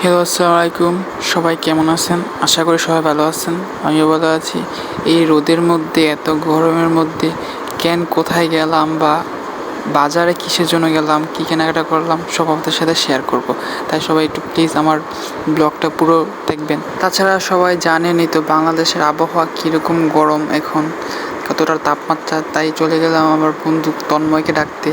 Hello, আসসালামু আলাইকুম। সবাই কেমন আছেন? আশা করি সবাই ভালো আছেন। আমিও ভালো আছি। এই রোদের মধ্যে, এত গরমের মধ্যে কোথায় গেলাম বা বাজারে কিসের জন্য গেলাম, কী কেনাকাটা করলাম, সব আপনাদের সাথে শেয়ার করব। তাই সবাই একটু প্লিজ আমার ব্লগটা পুরো দেখবেন। তাছাড়া সবাই জানেনই তো বাংলাদেশের আবহাওয়া কীরকম গরম এখন, কতটা তাপমাত্রা। তাই চলে গেলাম আমার বন্ধু তন্ময়কে ডাকতে।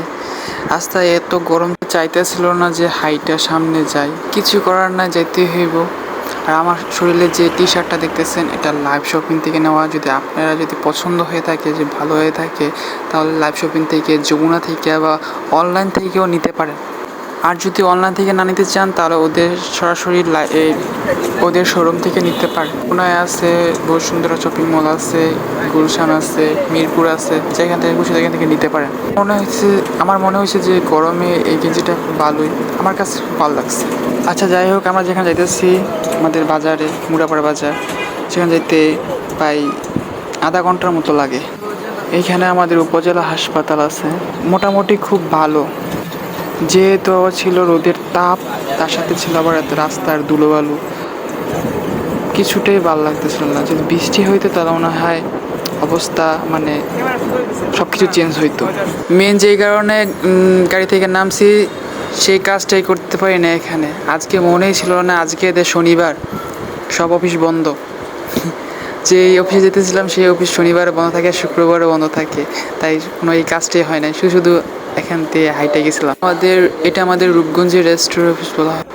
রাস্তায় এত গরম চাইতেছিল না যে হাইটা সামনে যাই, কিছু করার না, যেতে হইব। আর আমার শরীরে যে টি শার্টটা দেখতেছেন, এটা লাইভ শপিং থেকে নেওয়া। যদি আপনারা যদি পছন্দ হয়ে থাকে, যে ভালো হয়ে থাকে, তাহলে লাইভ শপিং থেকে, যমুনা থেকে বা অনলাইন থেকেও নিতে পারেন। আর যদি অনলাইন থেকে না নিতে চান, তাহলে ওদের সরাসরি ওদের শোরুম থেকে নিতে পারেন। পুনায় আছে, বসুন্ধরা শপিং মল আছে, গুলশান আছে, মিরপুর আছে, যেখান থেকে খুশি সেখান থেকে নিতে পারেন। আমার মনে হয়েছে যে গরমে এই গেঞ্জিটা খুব ভালোই, আমার কাছে খুব ভালো লাগছে। আচ্ছা, যাই হোক, আমরা যেখানে যাইতেছি আমাদের বাজারে, মুড়াপাড়া বাজার, সেখানে যেতে প্রায় আধা ঘন্টার মতো লাগে। এইখানে আমাদের উপজেলা হাসপাতাল আছে, মোটামুটি খুব ভালো। যেহেতু ছিল রোদের তাপ, তার সাথে ছিল আবার এত রাস্তার ধুলোবালু, কিছুটাই ভালো লাগতেছিল না। যদি বৃষ্টি হইতো তাহলে মনে হয় অবস্থা মানে সব কিছু চেঞ্জ হইতো। মেন যেই কারণে গাড়ি থেকে নামছি, সেই কাজটাই করতে পারি না এখানে। আজকে মনেই ছিল না, আজকে এদের শনিবার, সব অফিস বন্ধ। যে অফিসে যেতেছিলাম সেই অফিস শনিবারে বন্ধ থাকে, শুক্রবারে বন্ধ থাকে, তাই কোনো এই কাজটাই হয় না। শুধু এখান থেকে হাইটে গেছিলাম। এটা আমাদের রূপগঞ্জের রেস্টুরেন্ট অফিস বলা হয়।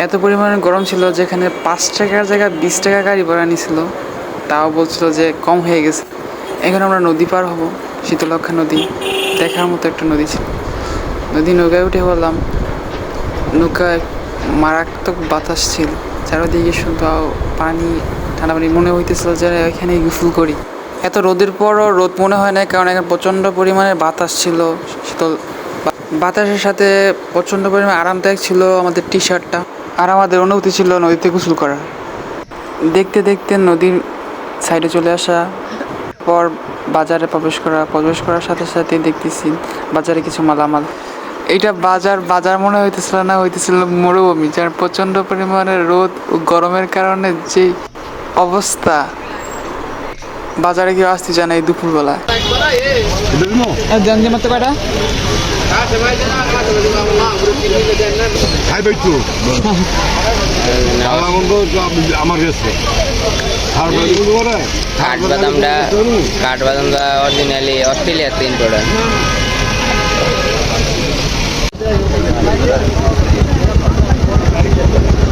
এত পরিমাণে গরম ছিল যেখানে 5 টাকার জায়গায় 20 টাকা গাড়ি ভাড়া নিছিল, তাও বলছিল যে কম হয়ে গেছে। এখন আমরা নদী পার হব, শীতলক্ষা নদী, দেখার মতো একটা নদী ছিল। নৌকায় উঠে বললাম, নৌকায় মারাত্মক বাতাস ছিল, চারিদিকে শুধু পানি, ঠান্ডা পানি। মনে হইতেছিল যে এখানে গোসল করি। এত রোদের পরও রোদ মনে হয় না, কারণ এখানে প্রচণ্ড পরিমাণে বাতাস ছিল। শীতল বাতাসের সাথে প্রচণ্ড পরিমাণে আরামদায়ক ছিল আমাদের টি শার্টটা। আর আমাদের অনুভূতি ছিল নদীতে গোসল করার। দেখতে দেখতে নদীর সাইডে চলে আসা পর বাজারে প্রবেশ করার সাথে সাথে দেখতেছি বাজারে কিছু মালামাল। এইটা বাজার মনে হইতেছিল মরুভূমি, যার প্রচণ্ড পরিমাণে রোদ ও গরমের কারণে যে অবস্থা। বাজারে কেউ আসতে চায় না এই দুপুরবেলায়। কাঠবাদামটা অরিজিনালি অস্ট্রেলিয়াতে ইম্পোর্টেড।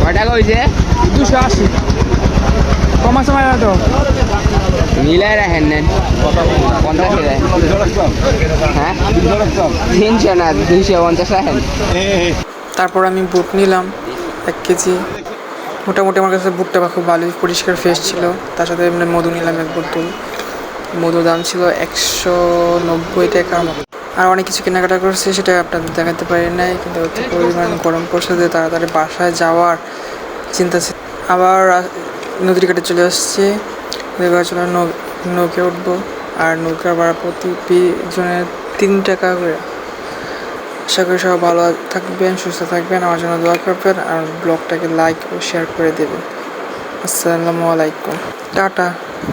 কয় টাকা হয়েছে? 280। কমার সময় তো মিলাই রাখেন নেন 50 টাকায়। হ্যাঁ, 300 না, 250 রাখেন। তারপর আমি বুট নিলাম 1 কেজি। মোটামুটি আমার কাছে বুটটা খুব ভালোই পরিষ্কার ফ্রেশ ছিল। তার সাথে এমনি মধু নিলাম 1 বোতল। মধুর দাম ছিল 190 টাকার মতো। আর অনেক কিছু কেনাকাটা করছে, সেটা আপনাদের দেখাতে পারি নাই, কিন্তু অত পরিমাণ গরম পড়ছে যে তাড়াতাড়ি বাসায় যাওয়ার চিন্তা ছিল। আবার নদীর ঘাটে চলে আসছে, চলে নৌকে উঠবো। আর নৌকার ভাড়া প্রতি জনের 3 টাকা করে। আশা করি সবাই ভালো থাকবেন, সুস্থ থাকবেন, আমার জন্য দোয়া করবেন, আর ব্লগটাকে লাইক ও শেয়ার করে দেবেন। আসসালামু আলাইকুম, টাটা।